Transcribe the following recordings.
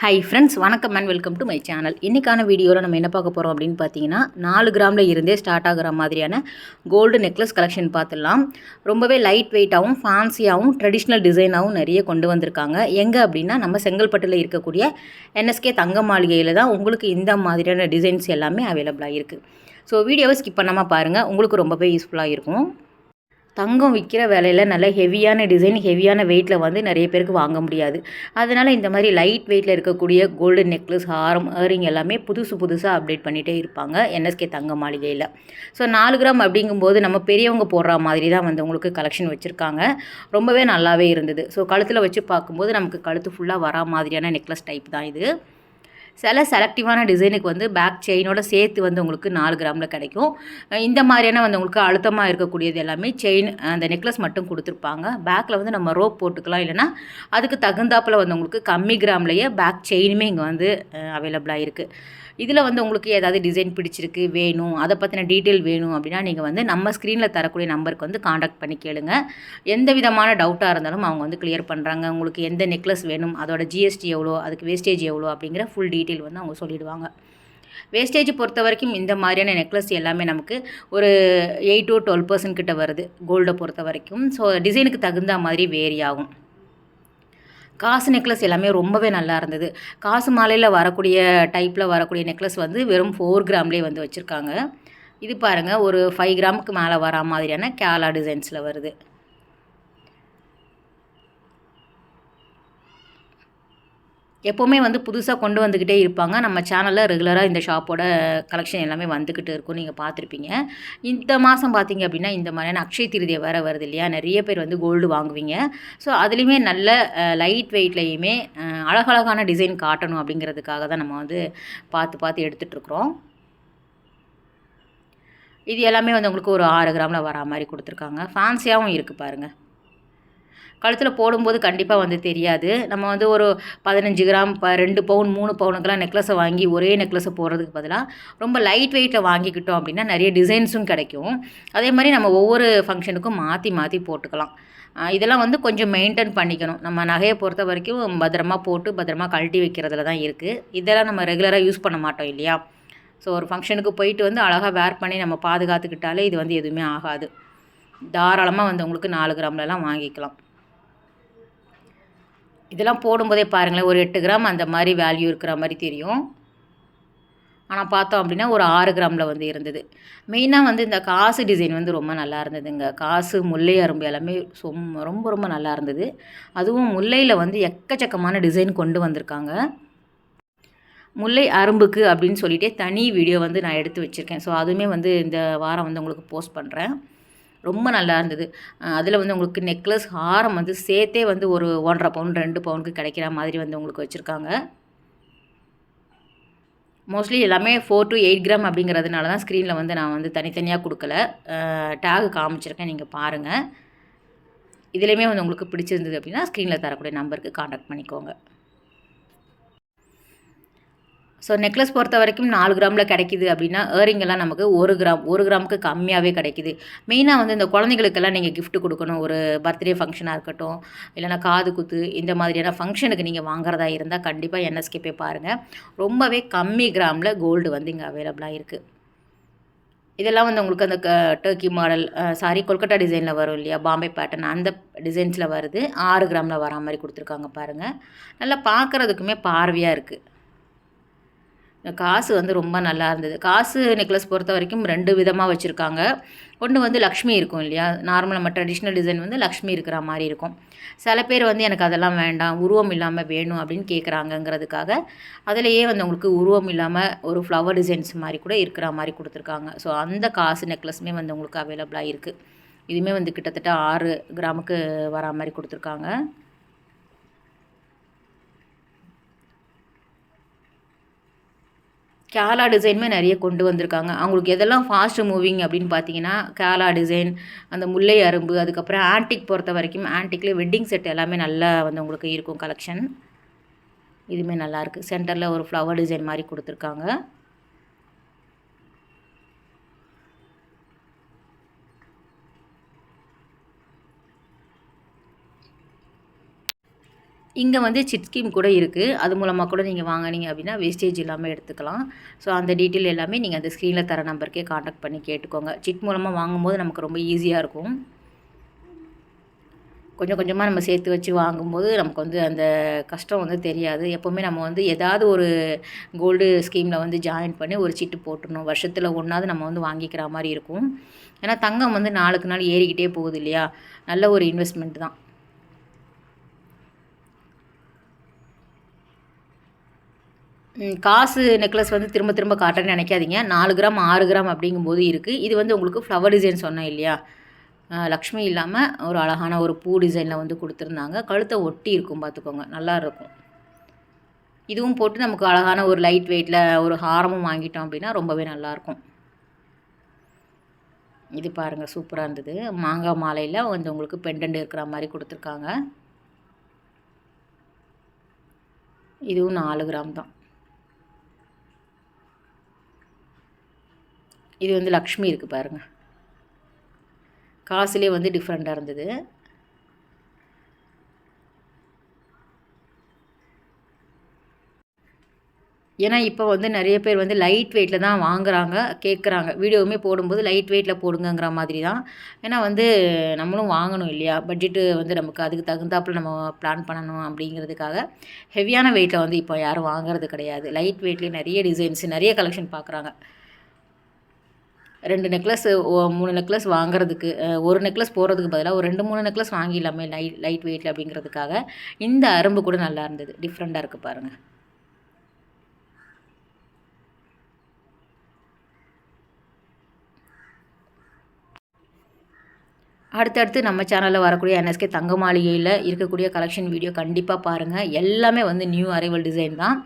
Hi friends, வணக்கம் and welcome to my channel. இன்றைக்கான வீடியோவில் நம்ம என்ன பார்க்க போகிறோம் அப்படின்னு பார்த்தீங்கன்னா, 4 கிராமில் இருந்தே ஸ்டார்ட் ஆகிற மாதிரியான கோல்டு நெக்லஸ் கலெக்ஷன் பார்த்துடலாம். ரொம்பவே லைட் வெயிட்டாகவும் ஃபேன்சியாகவும் ட்ரெடிஷ்னல் டிசைனாகவும் நிறைய கொண்டு வந்திருக்காங்க. எங்கே அப்படின்னா நம்ம செங்கல்பட்டில் இருக்கக்கூடிய என்எஸ்கே தங்க மாளிகையில் தான் உங்களுக்கு இந்த மாதிரியான டிசைன்ஸ் எல்லாமே அவைலபிளாக இருக்குது. ஸோ வீடியோவை ஸ்கிப் பண்ணாமல் பாருங்கள், உங்களுக்கு ரொம்பவே யூஸ்ஃபுல்லாக இருக்கும். தங்கம் விற்கிற விலையில் நல்ல ஹெவியான டிசைன், ஹெவியான வெயிட்டில் வந்து நிறைய பேருக்கு வாங்க முடியாது. அதனால் இந்த மாதிரி லைட் வெயிட்டில் இருக்கக்கூடிய கோல்டன் நெக்லஸ், ஹாரம், இயரிங் எல்லாமே புதுசாக அப்டேட் பண்ணிகிட்டே இருப்பாங்க என்எஸ்கே தங்க மாளிகையில். ஸோ 4 கிராம் அப்படிங்கும்போது நம்ம பெரியவங்க போடுற மாதிரி தான் வந்து உங்களுக்கு கலெக்ஷன் வச்சுருக்காங்க. ரொம்பவே நல்லாவே இருந்தது. ஸோ கழுத்தில் வச்சு பார்க்கும்போது நமக்கு கழுத்து ஃபுல்லாக வரா மாதிரியான நெக்லஸ் டைப் தான் இது. சில செலக்டிவான டிசைனுக்கு வந்து பேக் செயினோட சேர்த்து வந்து உங்களுக்கு 4 கிராமில் கிடைக்கும். இந்த மாதிரியான வந்து உங்களுக்கு அழுத்தமாக இருக்கக்கூடியது எல்லாமே செயின், அந்த நெக்லஸ் மட்டும் கொடுத்துருப்பாங்க. பேக்கில் வந்து நம்ம ரோப் போட்டுக்கலாம், இல்லைனா அதுக்கு தகுந்தாப்பில் வந்து உங்களுக்கு கம்மி கிராம்லேயே பேக் செயினுமே இங்கே வந்து அவைலபிளாக இருக்குது. இதில் வந்து உங்களுக்கு ஏதாவது டிசைன் பிடிச்சிருக்கு, வேணும், அதை பற்றின டீட்டெயில் வேணும் அப்படின்னா நீங்கள் வந்து நம்ம ஸ்க்ரீனில் தரக்கூடிய நம்பருக்கு வந்து காண்டாக்ட் பண்ணி கேளுங்க. எந்த விதமான டவுட்டாக இருந்தாலும் அவங்க வந்து கிளியர் பண்ணுறாங்க. உங்களுக்கு எந்த நெக்லஸ் வேணும், அதோட ஜிஎஸ்டி எவ்வளோ, அதுக்கு வேஸ்டேஜ் எவ்வளோ அப்படிங்கிற ஃபுல் டீட்டெயில் வந்து அவங்க சொல்லிடுவாங்க. வேஸ்டேஜ் பொறுத்த வரைக்கும் இந்த மாதிரியான நெக்லஸ் எல்லாமே நமக்கு ஒரு 8 to 12% கிட்ட வருது கோல்டை பொறுத்த வரைக்கும். ஸோ டிசைனுக்கு தகுந்த மாதிரி வேரி ஆகும். காசு நெக்லஸ் எல்லாமே ரொம்பவே நல்லா இருந்தது. காசு மாலையில் வரக்கூடிய டைப்பில் வரக்கூடிய நெக்லஸ் வந்து வெறும் 4 கிராம்லேயே வந்து வச்சுருக்காங்க. இது பாருங்கள், ஒரு 5 கிராமுக்கு மேலே வரா மாதிரியான கேலா டிசைன்ஸில் வருது. எப்போவுமே வந்து புதுசாக கொண்டு வந்துக்கிட்டே இருப்பாங்க. நம்ம சேனலில் ரெகுலராக இந்த ஷாப்போட கலெக்ஷன் எல்லாமே வந்துக்கிட்டு இருக்கும், நீங்கள் பார்த்துருப்பீங்க. இந்த மாதம் பார்த்தீங்க அப்படின்னா இந்த மாதிரியான அக்ஷய திருதியை வேறு வருது இல்லையா, நிறைய பேர் வந்து கோல்டு வாங்குவீங்க. ஸோ அதுலேயுமே நல்ல லைட் வெயிட்லேயுமே அழகழகான டிசைன் காட்டணும் அப்படிங்கிறதுக்காக தான் நம்ம வந்து பார்த்து எடுத்துகிட்ருக்குறோம். இது எல்லாமே வந்து உங்களுக்கு ஒரு 6 கிராமில் வரா மாதிரி கொடுத்துருக்காங்க. ஃபேன்சியாகவும் இருக்குது பாருங்கள். கழுத்தில் போடும்போது கண்டிப்பாக வந்து தெரியாது. நம்ம வந்து ஒரு 15 கிராம் 2 பவுன் 3 பவுனுக்கெல்லாம் நெக்லஸை வாங்கி ஒரே நெக்லஸை போடுறதுக்கு பதிலாக ரொம்ப லைட் வெயிட்டில் வாங்கிக்கிட்டோம் அப்படின்னா நிறைய டிசைன்ஸும் கிடைக்கும். அதே மாதிரி நம்ம ஒவ்வொரு ஃபங்க்ஷனுக்கும் மாற்றி போட்டுக்கலாம். இதெல்லாம் வந்து கொஞ்சம் மெயின்டைன் பண்ணிக்கணும். நம்ம நகையை பொறுத்த வரைக்கும் பத்திரமா போட்டு பத்திரமா கழட்டி வைக்கிறதுல தான் இருக்குது. இதெல்லாம் நம்ம ரெகுலராக யூஸ் பண்ண மாட்டோம் இல்லையா. ஸோ ஒரு ஃபங்க்ஷனுக்கு போயிட்டு வந்து அழகாக வேர் பண்ணி நம்ம பாதுகாத்துக்கிட்டாலே இது வந்து எதுவுமே ஆகாது. தாராளமாக வந்து உங்களுக்கு 4 கிராம்லலாம் வாங்கிக்கலாம். இதெல்லாம் போடும்போதே பாருங்களேன், ஒரு 8 கிராம் அந்த மாதிரி வேல்யூ இருக்கிற மாதிரி தெரியும். ஆனால் பார்த்தோம் அப்படின்னா ஒரு 6 கிராமில் வந்து இருந்தது. மெயினாக வந்து இந்த காசு டிசைன் வந்து ரொம்ப நல்லா இருந்ததுங்க. காசு, முல்லை அரும்பு எல்லாமே ரொம்ப நல்லா இருந்தது. அதுவும் முல்லையில் வந்து எக்கச்சக்கமான டிசைன் கொண்டு வந்திருக்காங்க. முல்லை அரும்புக்கு அப்படின்னு சொல்லிட்டே தனி வீடியோ வந்து நான் எடுத்து வச்சுருக்கேன். ஸோ அதுவுமே வந்து இந்த வாரம் வந்து உங்களுக்கு போஸ்ட் பண்ணுறேன். ரொம்ப நல்லா இருந்தது. அதில் வந்து உங்களுக்கு நெக்லஸ், ஹாரம் வந்து சேர்த்தே வந்து ஒரு 1.5 பவுன் 2 பவுனுக்கு கிடைக்கிற மாதிரி வந்து உங்களுக்கு வச்சுருக்காங்க. மோஸ்ட்லி எல்லாமே 4 to 8 கிராம் அப்படிங்கிறதுனால தான் ஸ்க்ரீனில் வந்து நான் வந்து தனித்தனியாக கொடுக்கல, டேகு காமிச்சிருக்கேன், நீங்கள் பாருங்கள். இதுலேயுமே வந்து உங்களுக்கு பிடிச்சிருந்தது அப்படின்னா ஸ்க்ரீனில் தரக்கூடிய நம்பருக்கு காண்டாக்ட் பண்ணிக்கோங்க. ஸோ நெக்லஸ் பொறுத்த வரைக்கும் 4 கிராமில் கிடைக்கிது அப்படின்னா இயரிங் எல்லாம் நமக்கு 1 கிராமுக்கு கம்மியாகவே கிடைக்கிது. மெயினாக வந்து இந்த குழந்தைகளுக்கெல்லாம் நீங்கள் கிஃப்ட் கொடுக்கணும், ஒரு பர்த்டே ஃபங்க்ஷனாக இருக்கட்டும், இல்லைனா காது குத்து, இந்த மாதிரியான ஃபங்க்ஷனுக்கு நீங்கள் வாங்குறதா இருந்தால் கண்டிப்பாக என்எஸ்கே போய் பாருங்கள். ரொம்பவே கம்மி கிராமில் கோல்டு வந்து இங்கே அவைலபிளாக இருக்குது. இதெல்லாம் வந்து உங்களுக்கு அந்த டர்க்கி மாடல், கொல்கட்டா டிசைனில் வரும் இல்லையா, பாம்பே பேட்டர்ன், அந்த டிசைன்ஸில் வருது. 6 கிராமில் வரா மாதிரி கொடுத்துருக்காங்க பாருங்கள். நல்லா பார்க்குறதுக்குமே பார்வையாக இருக்குது. காசு வந்து ரொம்ப நல்லா இருந்தது. காசு நெக்லஸ் பொறுத்த வரைக்கும் 2 விதமாக வச்சுருக்காங்க. ஒன்று வந்து லக்ஷ்மி இருக்கும் இல்லையா, நார்மல் நம்ம ட்ரெடிஷ்னல் டிசைன் வந்து லக்ஷ்மி இருக்கிற மாதிரி இருக்கும். சில பேர் வந்து எனக்கு அதெல்லாம் வேண்டாம், உருவம் இல்லாமல் வேணும் அப்படின்னு கேட்குறாங்கங்கிறதுக்காக அதிலேயே வந்து உங்களுக்கு உருவம் இல்லாமல் ஒரு ஃப்ளவர் டிசைன்ஸ் மாதிரி கூட இருக்கிற மாதிரி கொடுத்துருக்காங்க. ஸோ அந்த காசு நெக்லஸுமே வந்து உங்களுக்கு அவைலபிளாக இருக்குது. இதுவுமே வந்து கிட்டத்தட்ட 6 கிராமுக்கு வரா மாதிரி கொடுத்துருக்காங்க. கேரளா டிசைனுமே நிறைய கொண்டு வந்திருக்காங்க. அவங்களுக்கு எதெல்லாம் ஃபாஸ்ட் மூவிங் அப்படின்னு பார்த்தீங்கன்னா கேரளா டிசைன், அந்த முல்லை அரும்பு, அதுக்கப்புறம் ஆன்டிக் பொறுத்த வரைக்கும் ஆன்டிக்லேயே வெட்டிங் செட் எல்லாமே நல்லா வந்து உங்களுக்கு இருக்கும் கலெக்ஷன். இதுவுமே நல்லாயிருக்கு. சென்டரில் ஒரு ஃப்ளவர் டிசைன் மாதிரி கொடுத்துருக்காங்க. இங்கே வந்து சிட் ஸ்கீம் கூட இருக்குது. அது மூலமாக கூட நீங்கள் வாங்கினீங்க அப்படின்னா வேஸ்டேஜ் இல்லாமல் எடுத்துக்கலாம். ஸோ அந்த டீட்டெயில் எல்லாமே நீங்கள் அந்த ஸ்க்ரீனில் தர நம்பருக்கே காண்டாக்ட் பண்ணி கேட்டுக்கோங்க. சிட் மூலமாக வாங்கும்போது நமக்கு ரொம்ப ஈஸியாக இருக்கும். கொஞ்சம் கொஞ்சமாக நம்ம சேர்த்து வச்சு வாங்கும்போது நமக்கு வந்து அந்த கஷ்டம் வந்து தெரியாது. எப்போவுமே நம்ம வந்து ஏதாவது ஒரு கோல்டு ஸ்கீமில் வந்து ஜாயின் பண்ணி ஒரு சீட்டு போட்டுடணும். வருஷத்தில் ஒன்றாவது நம்ம வந்து வாங்கிக்கிற மாதிரி இருக்கும். ஏன்னா தங்கம் வந்து நாளுக்கு நாள் ஏறிக்கிட்டே போகுது இல்லையா? நல்ல ஒரு இன்வெஸ்ட்மெண்ட் தான். காசு நெக்லஸ் வந்து திரும்ப திரும்ப காட்டுறேன்னு நினைக்காதீங்க. 4 கிராம் 6 கிராம் அப்படிங்கும்போது இருக்குது. இது வந்து உங்களுக்கு ஃப்ளவர் டிசைன் சொன்னேன் இல்லையா? லக்ஷ்மி இல்லாமல் ஒரு அழகான ஒரு பூ டிசைனில் வந்து கொடுத்துருந்தாங்க. கழுத்தை ஒட்டி இருக்கும் பார்த்துக்கோங்க, நல்லா இருக்கும். இதுவும் போட்டு நமக்கு அழகான ஒரு லைட் வெயிட்டில் ஒரு ஹாரமும் வாங்கிட்டோம் அப்படின்னா ரொம்பவே நல்லாயிருக்கும். இது பாருங்கள், சூப்பராக இருந்தது. மாங்காய் மாலையில் வந்து உங்களுக்கு பெண்டன்ட் இருக்கிற மாதிரி கொடுத்துருக்காங்க. இதுவும் 4 கிராம் தான். இது வந்து லக்ஷ்மி இருக்குது பாருங்கள். காசுலேயே வந்து டிஃப்ரெண்ட்டாக இருந்தது. ஏன்னா இப்போ வந்து நிறைய பேர் வந்து லைட் வெயிட்டில் தான் வாங்குறாங்க, கேட்குறாங்க. வீடியோவுமே போடும்போது லைட் வெயிட்டில் போடுங்கிற மாதிரி தான். ஏன்னா வந்து நம்மளும் வாங்கணும் இல்லையா? பட்ஜெட்டு வந்து நமக்கு அதுக்கு தகுந்தாப்பில் நம்ம பிளான் பண்ணணும் அப்படிங்கிறதுக்காக ஹெவியான வெயிட்டில் வந்து இப்போ யாரும் வாங்குறது கிடையாது. லைட் வெயிட்லேயே நிறைய டிசைன்ஸ், நிறைய கலெக்ஷன் பார்க்குறாங்க. 2 நெக்லஸ் 3 நெக்லஸ் வாங்குறதுக்கு, ஒரு நெக்லஸ் போடுறதுக்கு பதிலாக ஒரு 2, 3 நெக்லஸ் வாங்கிடலாமே லைட் வெயிட்டில் அப்படிங்கிறதுக்காக இந்த அரும்பு கூட நல்லா இருந்தது. டிஃப்ரெண்ட்டாக இருக்குது பாருங்கள். அடுத்தடுத்து நம்ம சேனலில் வரக்கூடிய NSK தங்க மாளிகையில் இருக்கக்கூடிய கலெக்ஷன் வீடியோ கண்டிப்பாக பாருங்கள். எல்லாமே வந்து நியூ அரைவல் டிசைன் தான்.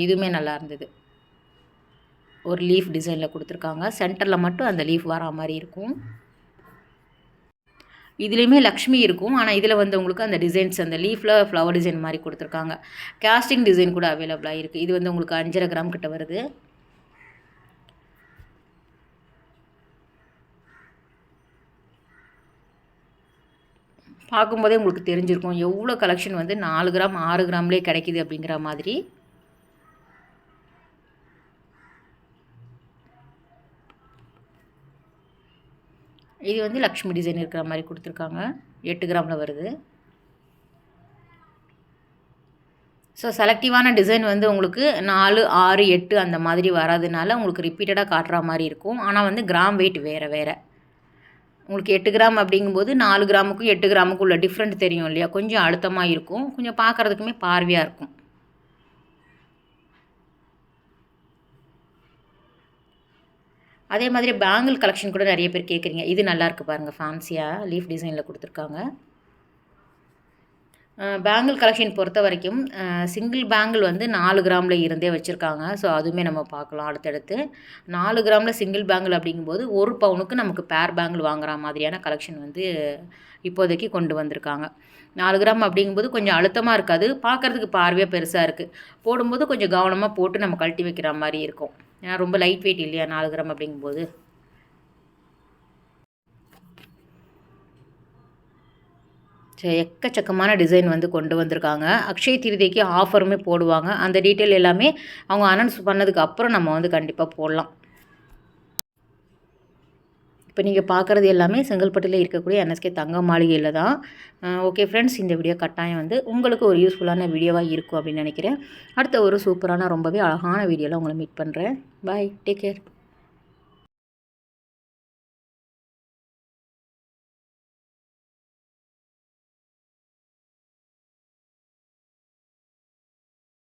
இதுவுமே நல்லா இருந்தது. ஒரு லீஃப் டிசைனில் கொடுத்துருக்காங்க. சென்டரில் மட்டும் அந்த லீஃப் வரா மாதிரி இருக்கும். இதுலேயுமே லக்ஷ்மி இருக்கும். ஆனால் இதில் வந்து உங்களுக்கு அந்த டிசைன்ஸ் அந்த லீஃபில் ஃப்ளவர் டிசைன் மாதிரி கொடுத்துருக்காங்க. கேஸ்டிங் டிசைன் கூட அவைலபிளாக இருக்குது. இது வந்து உங்களுக்கு 5.5 கிராம் கிட்ட வருது. பார்க்கும்போதே உங்களுக்கு தெரிஞ்சிருக்கும் எவ்வளோ கலெக்ஷன் வந்து 4 கிராம் 6 கிராம்லேயே கிடைக்கிது அப்படிங்கிற மாதிரி. இது வந்து லக்ஷ்மி டிசைன் இருக்கிற மாதிரி கொடுத்துருக்காங்க. 8 கிராமில் வருது. ஸோ செலக்டிவான டிசைன் வந்து உங்களுக்கு 4, 6, 8 அந்த மாதிரி வராதுனால உங்களுக்கு ரிப்பீட்டடாக காட்டுற மாதிரி இருக்கும். ஆனால் வந்து கிராம் வெயிட் வேறு வேறு. உங்களுக்கு 8 கிராம் அப்படிங்கும்போது 4 கிராமுக்கும் 8 கிராமுக்கும் உள்ள டிஃப்ரெண்ட் தெரியும் இல்லையா? கொஞ்சம் அழுத்தமாக இருக்கும், கொஞ்சம் பார்க்குறதுக்குமே பார்வையாக இருக்கும். அதே மாதிரி பேங்கிள் கலெக்ஷன் கூட நிறைய பேர் கேட்குறீங்க. இது நல்லாயிருக்கு பாருங்கள், ஃபேன்சியாக லீஃப் டிசைனில் கொடுத்துருக்காங்க. பேங்கிள் கலெக்ஷன் பொறுத்த வரைக்கும் சிங்கிள் பேங்கிள் வந்து 4 கிராமில் இருந்தே வச்சுருக்காங்க. ஸோ அதுவுமே நம்ம பார்க்கலாம் அடுத்தடுத்து. 4 கிராமில் சிங்கிள் பேங்கிள் அப்படிங்கும்போது 1 பவுனுக்கு நமக்கு பேர் பேங்கிள் வாங்குற மாதிரியான கலெக்ஷன் வந்து இப்போதைக்கு கொண்டு வந்திருக்காங்க. 4 கிராம் அப்படிங்கும்போது கொஞ்சம் அழுத்தமாக இருக்காது, பார்க்குறதுக்கு பார்வையாக பெருசாக இருக்குது. போடும்போது கொஞ்சம் கவனமாக போட்டு நம்ம கழட்டி வைக்கிற மாதிரி இருக்கும். ஏன்னா ரொம்ப லைட் வெயிட் இல்லையா 4 கிராம் அப்படிங்கும்போது. எக்கச்சக்கமான டிசைன் வந்து கொண்டு வந்திருக்காங்க. அக்ஷய திருதிக்கு ஆஃபருமே போடுவாங்க. அந்த டீட்டெயில் எல்லாமே அவங்க அனௌன்ஸ் பண்ணதுக்கு அப்புறம் நம்ம வந்து கண்டிப்பாக போடலாம். இப்போ நீங்கள் பார்க்குறது எல்லாமே செங்கல்பட்டில் இருக்கக்கூடிய NSK தங்க மாளிகையில் தான். ஓகே ஃப்ரெண்ட்ஸ், இந்த வீடியோ கட்டாயம் வந்து உங்களுக்கு ஒரு யூஸ்ஃபுல்லான வீடியோவாக இருக்கும் அப்படின்னு நினைக்கிறேன். அடுத்த ஒரு சூப்பரான ரொம்பவே அழகான வீடியோவில் உங்களை மீட் பண்ணுறேன். பாய், டேக் கேர்.